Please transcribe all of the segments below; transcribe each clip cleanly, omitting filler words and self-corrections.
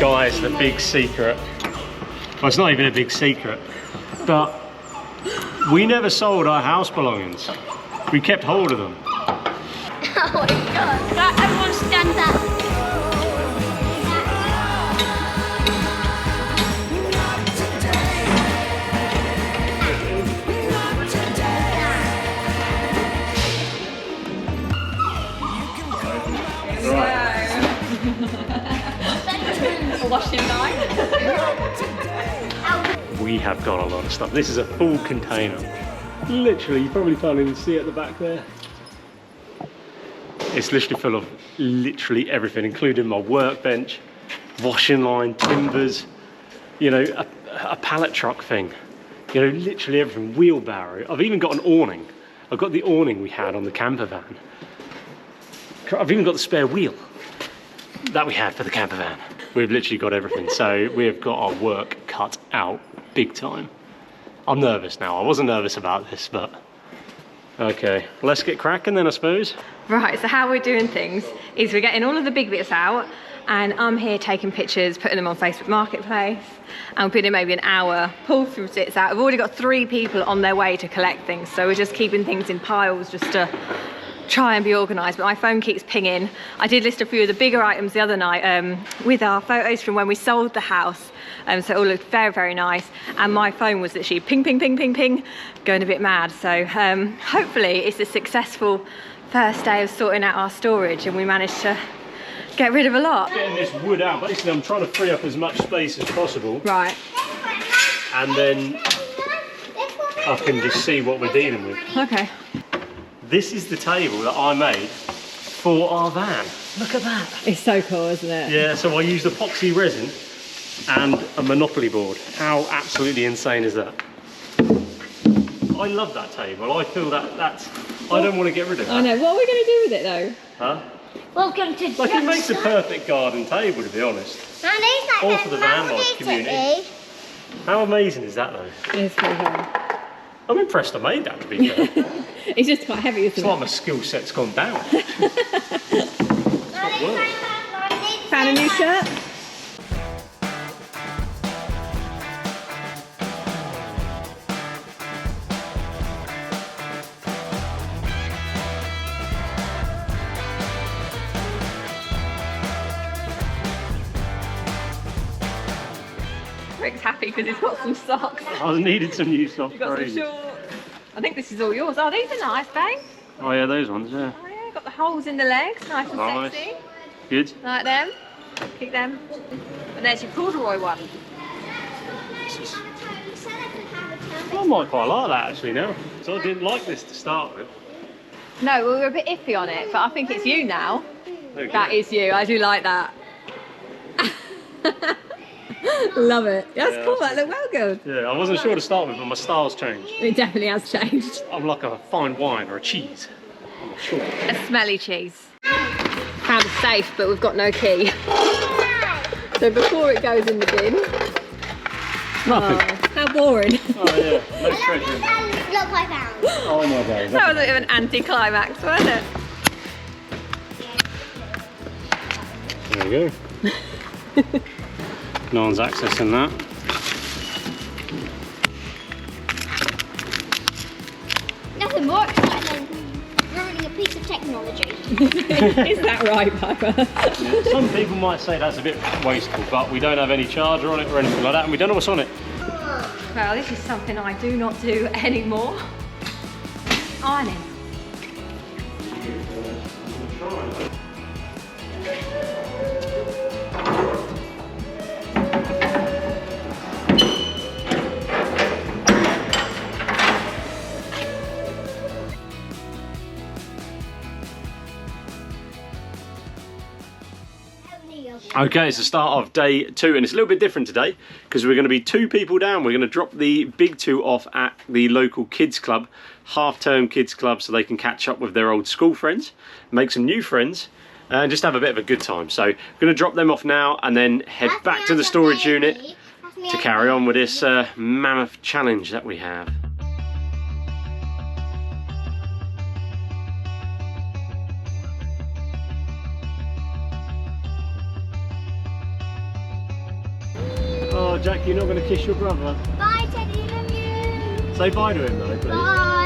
Guys, the big secret. Well, it's not even a big secret, but we never sold our house belongings. We kept hold of them. Oh my god, everyone stand up. Washing line. We have got a lot of stuff. This is a full container. Literally, you probably can't even see it at the back there. It's literally full of literally everything, including my workbench, washing line, timbers, you know, a pallet truck thing. You know, literally everything, wheelbarrow. I've even got an awning. I've got the awning we had on the camper van. I've even got the spare wheel that we had for the camper van. We've literally got everything, so we've got our work cut out big time. I'm nervous now. I wasn't nervous about this, but okay, let's get cracking then, I suppose. Right, so how we're doing things is we're getting all of the big bits out, and I'm here taking pictures, putting them on Facebook Marketplace, and we're putting maybe an hour, pull through bits out. I've already got 3 people on their way to collect things, so we're just keeping things in piles just to try and be organised, but my phone keeps pinging. I did list a few of the bigger items the other night with our photos from when we sold the house, so it all looked very, very nice, and my phone was literally ping, ping, ping, ping, ping, going a bit mad. So hopefully it's a successful first day of sorting out our storage and we managed to get rid of a lot. Getting this wood out, basically I'm trying to free up as much space as possible. Right. And then I can just see what we're dealing with. Okay. This is the table that I made for our van. Look at that. It's so cool, isn't it? Yeah, so I used epoxy resin and a Monopoly board. How absolutely insane is that? I love that table. I feel that's... I don't want to get rid of that. I know. What are we going to do with it though? Huh? Welcome to Like, it makes a perfect garden table, to be honest. All for the van life community. How amazing is that though? It's pretty cool. I'm impressed I made that, to be fair. It's just quite heavy, isn't It's like my skill set's gone down. Found a new shirt? Rick's happy because he's got some socks. I needed some new socks. You've got some shorts. I think this is all yours. Oh, these are nice, babe. Oh yeah, those ones, yeah. Oh yeah, got the holes in the legs, nice and Nice. sexy. Good. Like them. Keep them. And there's your corduroy one. I might quite like that actually now. So I didn't like this to start with. No, we were a bit iffy on it, but I think it's you now. Okay. That is you. I do like that. Love it. That's Yeah, cool. that's That looked well good. Yeah, I wasn't sure to start with, but my style's changed. It definitely has changed. I'm like a fine wine or a cheese. I'm not sure. A smelly cheese. Found a safe, but we've got no key. So before it goes in the bin. Nothing. Oh, how boring. Oh yeah, no treasure. Look, I found. Oh my days. That was a bit of an anti-climax, wasn't it? There you go. No one's accessing that. Nothing more exciting than ruining a piece of technology. Is that right, Piper? Some people might say that's a bit wasteful, but we don't have any charger on it or anything like that, and we don't know what's on it. Well, this is something I do not do anymore. Ironing. Okay, it's the start of day 2, and it's a little bit different today because we're going to be 2 people down. We're going to drop the big 2 off at the local kids club, half-term kids club, so they can catch up with their old school friends, make some new friends, and just have a bit of a good time. So we're going to drop them off now and then head back to the storage unit to carry on with this mammoth challenge that we have. Oh, Jack, you're not going to kiss your brother. Bye, Teddy, love you. Say bye to him though, please. Bye.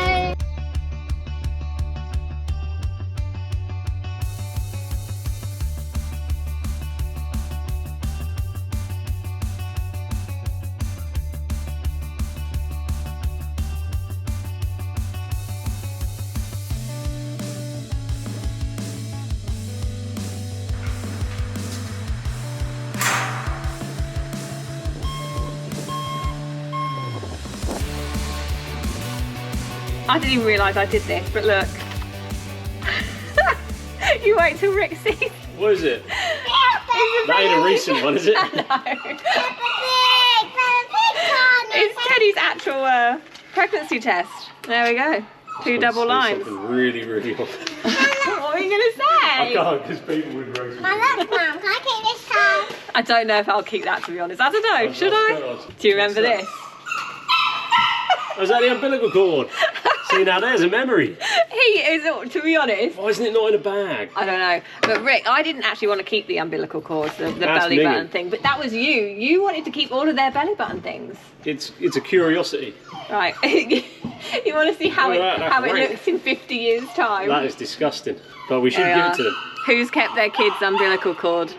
I didn't even realise I did this, but look. You wait till Rick sees. What is it? That ain't a recent one, is it? No. It's Teddy's actual pregnancy test. There we go. Two double lines. Something really, really odd. What are you going to say? I can't, because people would roast me. My love, Mum. Can I keep this time? I don't know if I'll keep that, to be honest. I don't know. Should I? Do you remember this? Was that the umbilical cord? See, now there's a memory. He is, to be honest. Why isn't it not in a bag? I don't know. But Rick, I didn't actually want to keep the umbilical cords, the belly minging. button thing. But that was you. You wanted to keep all of their belly button things. It's a curiosity. Right. You want to see how Well, it looks in 50 years' time. That is disgusting. But we should There give we it to are. them. Who's kept their kids' umbilical cord?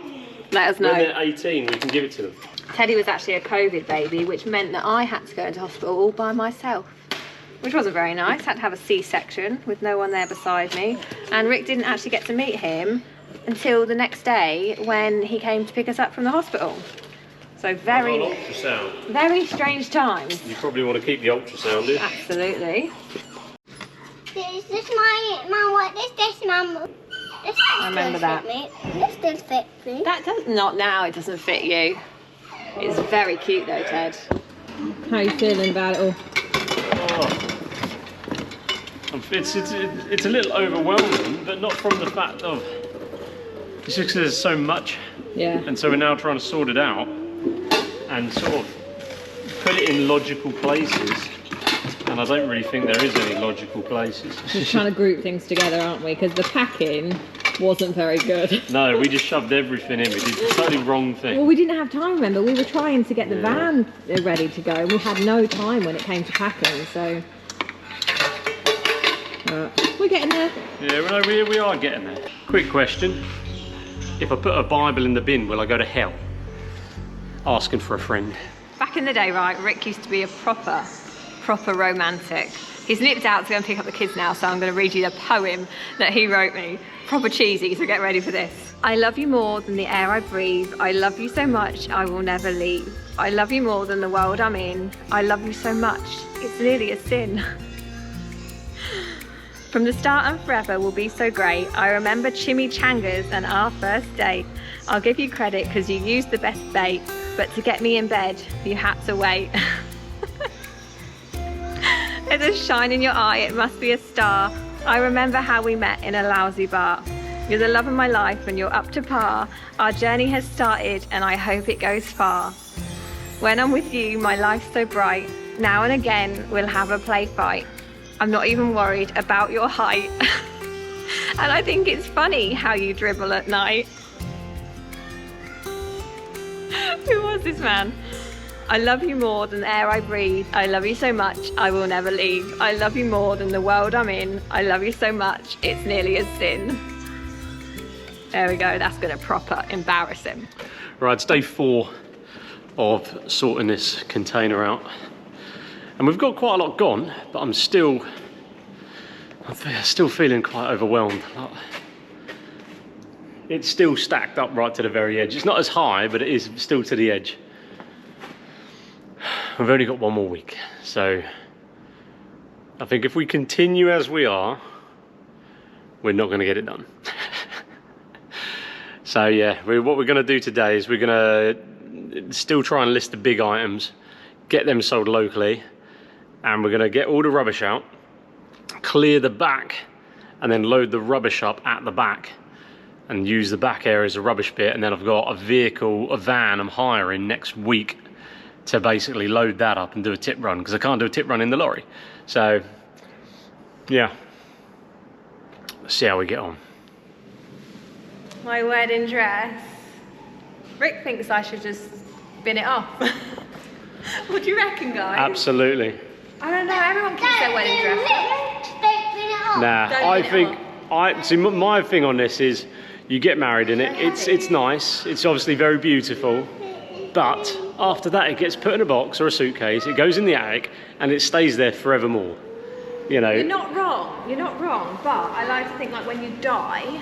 Let us know. When they're 18, we can give it to them. Teddy was actually a COVID baby, which meant that I had to go into hospital all by myself, which wasn't very nice. Had to have a C-section with no one there beside me. And Rick didn't actually get to meet him until the next day when he came to pick us up from the hospital. So very, Ultrasound. very strange times. You probably want to keep the ultrasound in. Absolutely. Is this my Mum? What is this, Mum? This I remember that. Fit me. This still fit me. That does not now. It doesn't fit you. It's very cute though, Ted. How are you feeling about it all? Oh. It's a little overwhelming, but not from the fact of... It's just 'cause there's so much. Yeah. And so we're now trying to sort it out and sort of put it in logical places. And I don't really think there is any logical places. Just trying to group things together, aren't we? Because the packing wasn't very good. No, we just shoved everything in. We did the totally wrong thing. Well, we didn't have time, remember? We were trying to get the van ready to go. We had no time when it came to packing, so... we're getting there. Yeah, we are getting there. Quick question. If I put a Bible in the bin, will I go to hell? Asking for a friend. Back in the day, right, Rick used to be a proper romantic. He's nipped out to go and pick up the kids now, so I'm going to read you the poem that he wrote me. Proper cheesy, so get ready for this. I love you more than the air I breathe. I love you so much, I will never leave. I love you more than the world I'm in. I love you so much, it's nearly a sin. From the start and forever will be so great. I remember chimichangas and our first date. I'll give you credit because you used the best bait, but to get me in bed, you had to wait. There's a shine in your eye, it must be a star. I remember how we met in a lousy bar. You're the love of my life and you're up to par. Our journey has started and I hope it goes far. When I'm with you, my life's so bright. Now and again, we'll have a play fight. I'm not even worried about your height. And I think it's funny how you dribble at night. Who was this man? I love you more than the air I breathe. I love you so much, I will never leave. I love you more than the world I'm in. I love you so much, it's nearly a sin. There we go, that's gonna proper embarrass him. Right, it's day 4 of sorting this container out. And we've got quite a lot gone, but I'm still feeling quite overwhelmed. It's still stacked up right to the very edge. It's not as high, but it is still to the edge. We've only got one more week, so I think if we continue as we are, we're not going to get it done. So yeah, what we're going to do today is we're going to still try and list the big items, get them sold locally, and we're going to get all the rubbish out, clear the back, and then load the rubbish up at the back and use the back area as a rubbish pit. And then I've got a van I'm hiring next week to basically load that up and do a tip run, because I can't do a tip run in the lorry. So yeah, let's see how we get on. My wedding dress. Rick thinks I should just bin it off. What do you reckon, guys? Absolutely. I don't know, everyone keeps their wedding dress. Nah, I think, see, my thing on this is, you get married in it, it's nice, it's obviously very beautiful, but after that it gets put in a box or a suitcase, it goes in the attic, and it stays there forevermore. You know. You're not wrong, but I like to think like when you die,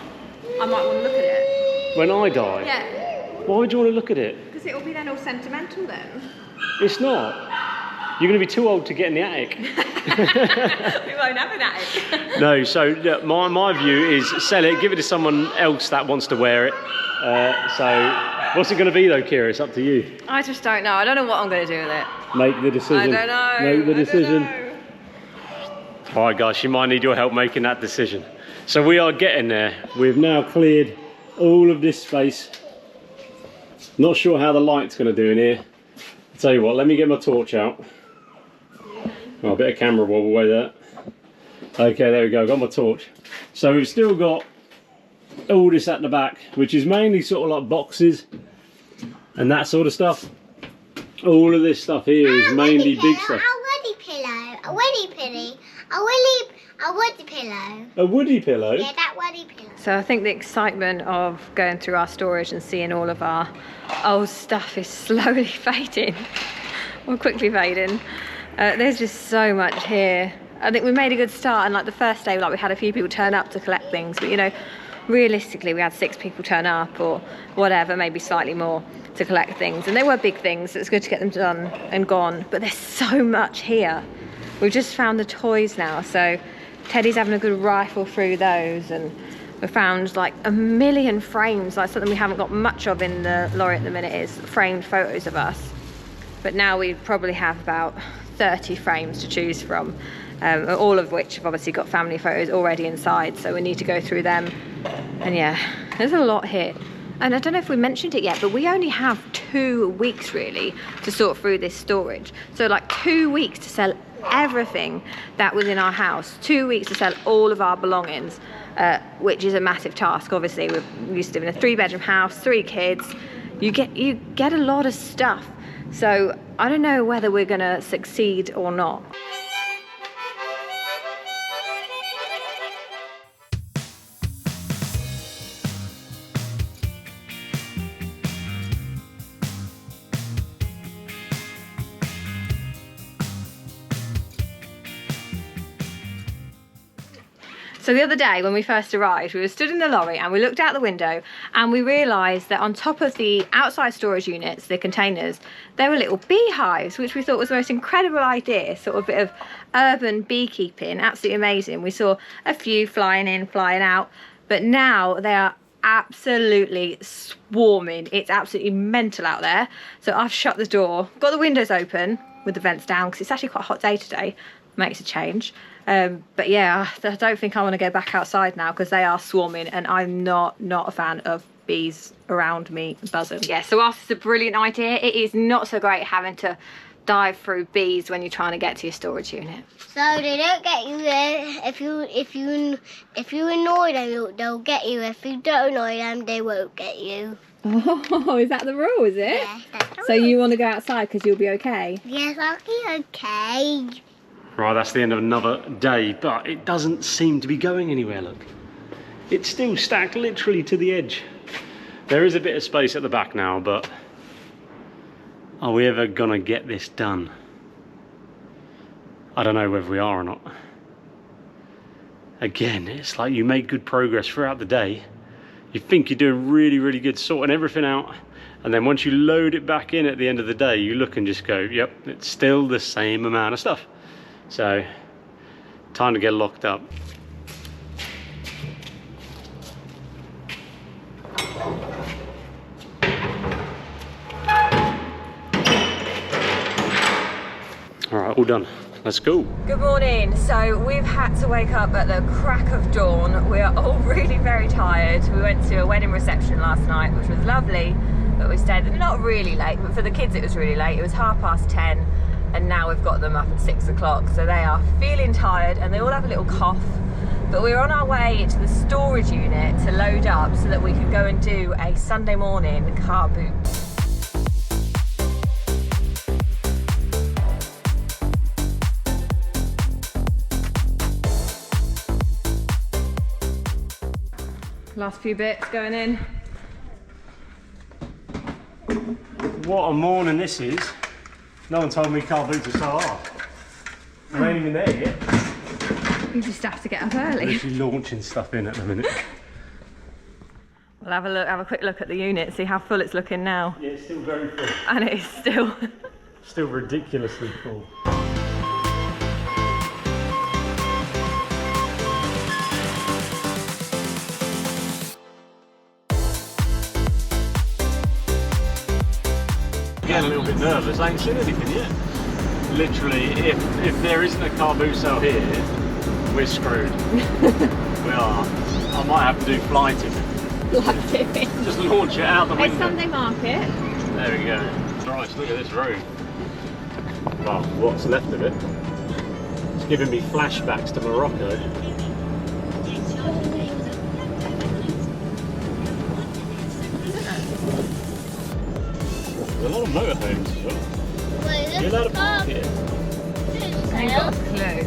I might want to look at it. When I die? Yeah. Why would you want to look at it? Because it will be then all sentimental then. It's not. You're going to be too old to get in the attic. We won't have an attic. No, so look, my view is sell it, give it to someone else that wants to wear it. So what's it going to be though, Kira? It's up to you. I just don't know. I don't know what I'm going to do with it. Make the decision. I don't know. Make the decision. I don't know. All right, guys, you might need your help making that decision. So we are getting there. We've now cleared all of this space. Not sure how the light's going to do in here. I'll tell you what, let me get my torch out. Oh, a bit of camera wobble away there. Okay, there we go, got my torch. So we've still got all this at the back, which is mainly sort of like boxes and that sort of stuff. All of this stuff here is mainly big stuff. A woody pillow, a woody pillow, a woody pillow. A woody pillow? Yeah, that woody pillow. So I think the excitement of going through our storage and seeing all of our old stuff is slowly fading, or quickly fading. There's just so much here. I think we made a good start, and like the first day, like we had a few people turn up to collect things, but you know, realistically we had 6 people turn up or whatever, maybe slightly more, to collect things, and they were big things, so it's good to get them done and gone, but there's so much here. We've just found the toys now, so Teddy's having a good rifle through those, and we found like a million frames, like something we haven't got much of in the lorry at the minute is framed photos of us, but now we probably have about 30 frames to choose from, all of which have obviously got family photos already inside, so we need to go through them. And yeah, there's a lot here. And I don't know if we mentioned it yet, but we only have 2 weeks really to sort through this storage. So like 2 weeks to sell everything that was in our house, 2 weeks to sell all of our belongings, which is a massive task. Obviously we're used to living in a 3-bedroom house, 3 kids, you get a lot of stuff. So I don't know whether we're gonna succeed or not. So the other day when we first arrived, we were stood in the lorry and we looked out the window and we realised that on top of the outside storage units, the containers, there were little beehives, which we thought was the most incredible idea, sort of a bit of urban beekeeping, absolutely amazing. We saw a few flying in, flying out, but now they are absolutely swarming. It's absolutely mental out there. So I've shut the door, got the windows open with the vents down because it's actually quite a hot day today, makes a change. But yeah, I don't think I want to go back outside now because they are swarming and I'm not a fan of bees around me buzzing. Yeah, so whilst it's a brilliant idea, it is not so great having to dive through bees when you're trying to get to your storage unit. So they don't get you if you annoy them, they'll get you. If you don't annoy them, they won't get you. Oh, is that the rule, is it? Yeah, that's the So rule. you want to go outside because you'll be okay? Yes, I'll be okay. Right, that's the end of another day, but it doesn't seem to be going anywhere, look. It's still stacked literally to the edge. There is a bit of space at the back now, but are we ever gonna get this done? I don't know whether we are or not. Again, it's like you make good progress throughout the day. You think you're doing really, really good sorting everything out, and then once you load it back in at the end of the day, you look and just go, yep, it's still the same amount of stuff. So, time to get locked up. All right, all done. Let's go. Good morning. So we've had to wake up at the crack of dawn. We are all really very tired. We went to a wedding reception last night, which was lovely, but we stayed not really late, but for the kids it was really late. It was 10:30. And now we've got them up at 6 o'clock, so they are feeling tired and they all have a little cough. But we're on our way to the storage unit to load up so that we can go and do a Sunday morning car boot. Last few bits going in. What a morning this is. No one told me car boots are so hard. I ain't even there yet. You just have to get up early. Literally launching stuff in at the minute. We'll have a quick look at the unit, see how full it's looking now. Yeah, it's still very full. And it is still. Still ridiculously full. Getting a little bit nervous. I ain't seen anything yet. Literally, if there isn't a car boot sale here, we're screwed. We are. I might have to do fly tipping. Just launch it out the window. It's Sunday market. There we go. Christ, look at this room. Well, what's left of it. It's giving me flashbacks to Morocco. There's a lot of motorhomes as well. You're allowed to park here. I ain't got a clue.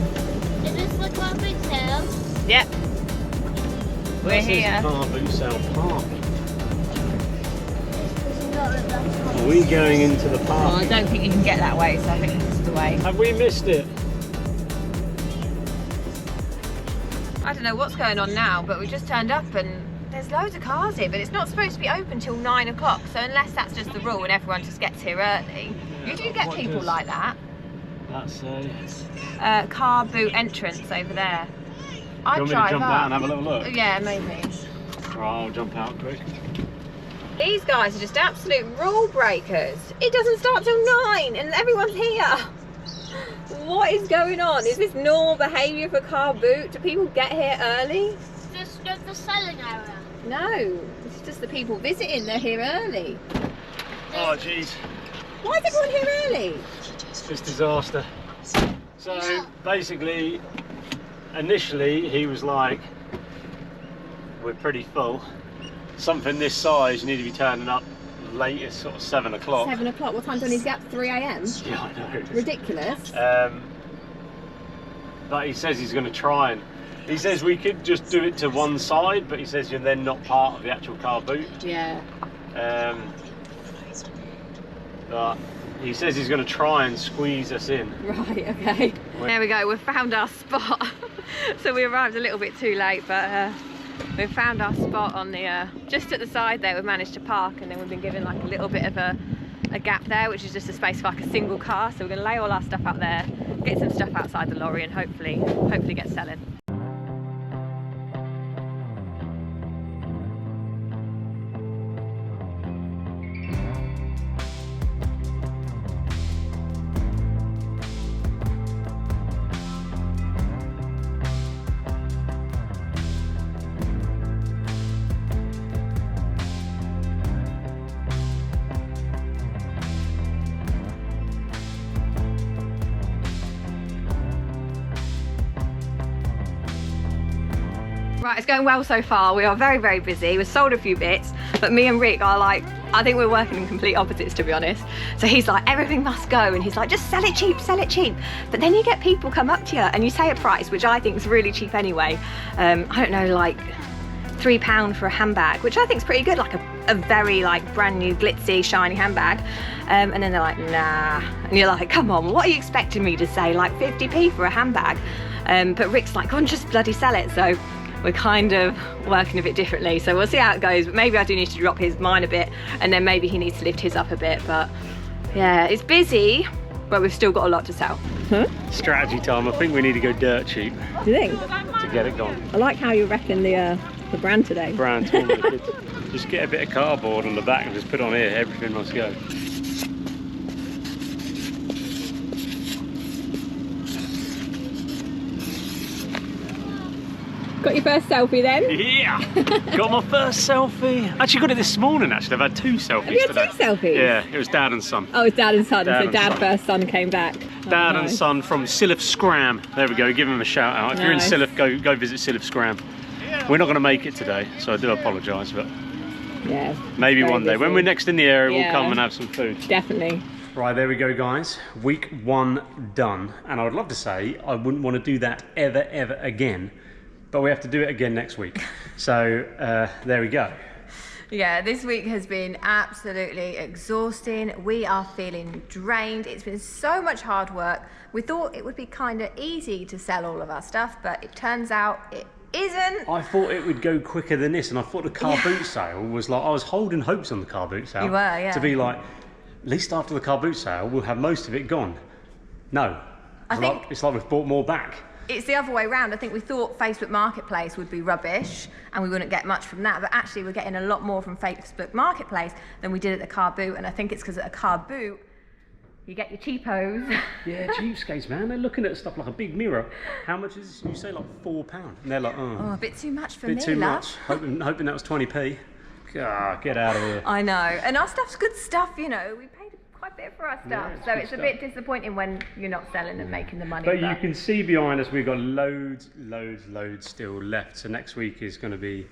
Is this the car boot sale? Yep. We're here. Car boot sale park. Are we going into the park? Well, I don't think you can get that way, so I think this is the way. Have we missed it? I don't know what's going on now, but we just turned up and there's loads of cars here, but it's not supposed to be open till 9 o'clock. So unless that's just the rule and everyone just gets here early, you do get people like that. That's a car boot entrance over there. I'd you want me to drive jump up. out and have a little look? Yeah, maybe. Right, I'll jump out quick. These guys are just absolute rule breakers. It doesn't start till 9 and everyone's here. What is going on? Is this normal behaviour for car boot? Do people get here early? Just the selling area. No, it's just the people visiting, they're here early. Oh jeez, Why is everyone here early? it's disaster. So basically, initially he was like, we're pretty full. Something this size, you need to be turning up latest sort of 7 o'clock. 7 o'clock, what time do I need to get up? 3 a.m? Yeah, I know. Ridiculous. But he says he's going to try and, he says we could just do it to one side, but he says you're then not part of the actual car boot. Yeah. But he says he's going to try and squeeze us in. Right, okay. There we go, we've found our spot. So we arrived a little bit too late, but we've found our spot on the, just at the side there. We've managed to park, and then we've been given like a little bit of a gap there, which is just a space for like a single car. So we're going to lay all our stuff out there, get some stuff outside the lorry, and hopefully get selling. Right, it's going well so far. We are very, very busy. We've sold a few bits, but me and Rick are like, I think we're working in complete opposites, to be honest. So he's like, everything must go, and he's like, just sell it cheap, sell it cheap. But then you get people come up to you and you say a price, which I think is really cheap anyway. I don't know, like £3 for a handbag, which I think is pretty good, like a very like brand new glitzy shiny handbag. And then they're like, nah. And you're like, come on, what are you expecting me to say? Like 50p for a handbag? But Rick's like, go on, just bloody sell it. So we're kind of working a bit differently, so we'll see how it goes. But maybe I do need to drop mine a bit, and then maybe he needs to lift his up a bit. But yeah, it's busy, but we've still got a lot to sell. Strategy time. I think we need to go dirt cheap Do you think? to get it gone. I like how you reckon the brand today. Brand tournament. Just get a bit of cardboard on the back and just put on here. Everything must go. Got your first selfie then? Yeah, got my first selfie. Actually got it this morning, actually. I've had 2 selfies Have you had today. 2 selfies? Yeah, it was dad and son. Oh, it's dad and son. Dad So and dad son. first, son came back. Dad Oh, and nice. son from Silif Scram. There we go, give them a shout out. If you're in Nice. Silif, go visit Silif Scram. We're not going to make it today, so I do apologise, but Yeah. maybe very one day. When busy. we're next in the area, Yeah. we'll come and have some food. Definitely. Right, there we go, guys. Week 1 done. And I would love to say I wouldn't want to do that ever again. but we have to do it again next week. So there we go. Yeah, this week has been absolutely exhausting. We are feeling drained. It's been so much hard work. We thought it would be kind of easy to sell all of our stuff, but it turns out it isn't. I thought it would go quicker than this, and I thought the car boot sale was like, I was holding hopes on the car boot sale. You were, yeah. To be like, at least after the car boot sale, we'll have most of it gone. No. It's like we've bought more back. It's the other way around. I think we thought Facebook Marketplace would be rubbish and we wouldn't get much from that, but actually we're getting a lot more from Facebook Marketplace than we did at the car boot, and I think it's because at a car boot, you get your cheapos. Yeah, cheapskates, man. They're looking at stuff like a big mirror. How much is this? You say like £4. And they're like, oh, a bit too much for me, bit too love. much. Hoping that was 20p. Ah, get out of here. I know. And our stuff's good stuff, you know. We paid quite a bit for our stuff. Yeah, so it's a bit disappointing when you're not selling and making the money. But you can see behind us, we've got loads still left. So next week is going to be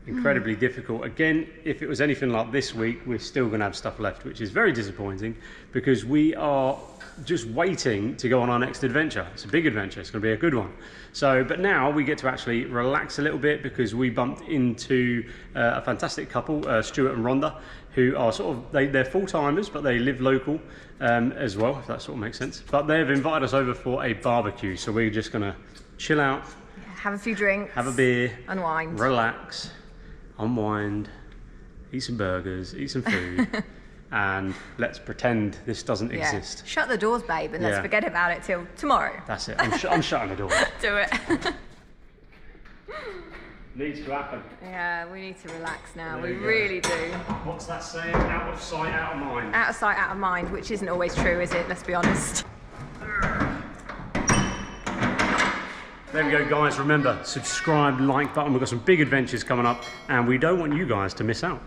incredibly difficult. Again, if it was anything like this week, we're still going to have stuff left, which is very disappointing because we are just waiting to go on our next adventure. It's a big adventure. It's going to be a good one. So, but now we get to actually relax a little bit because we bumped into a fantastic couple, Stuart and Rhonda, who are sort of, they're full-timers, but they live local as well, if that sort of makes sense. But they've invited us over for a barbecue. So we're just going to chill out, have a few drinks, have a beer, unwind, relax, unwind, eat some burgers, eat some food, and let's pretend this doesn't exist. Shut the doors, babe, and let's forget about it till tomorrow. That's it. I'm shutting the door. Do it. Needs to happen. Yeah, we need to relax now. There We you really do. What's that saying? Out of sight, out of mind. Out of sight, out of mind, which isn't always true, is it? Let's be honest. There we go, guys. Remember, subscribe, like button. We've got some big adventures coming up, and we don't want you guys to miss out.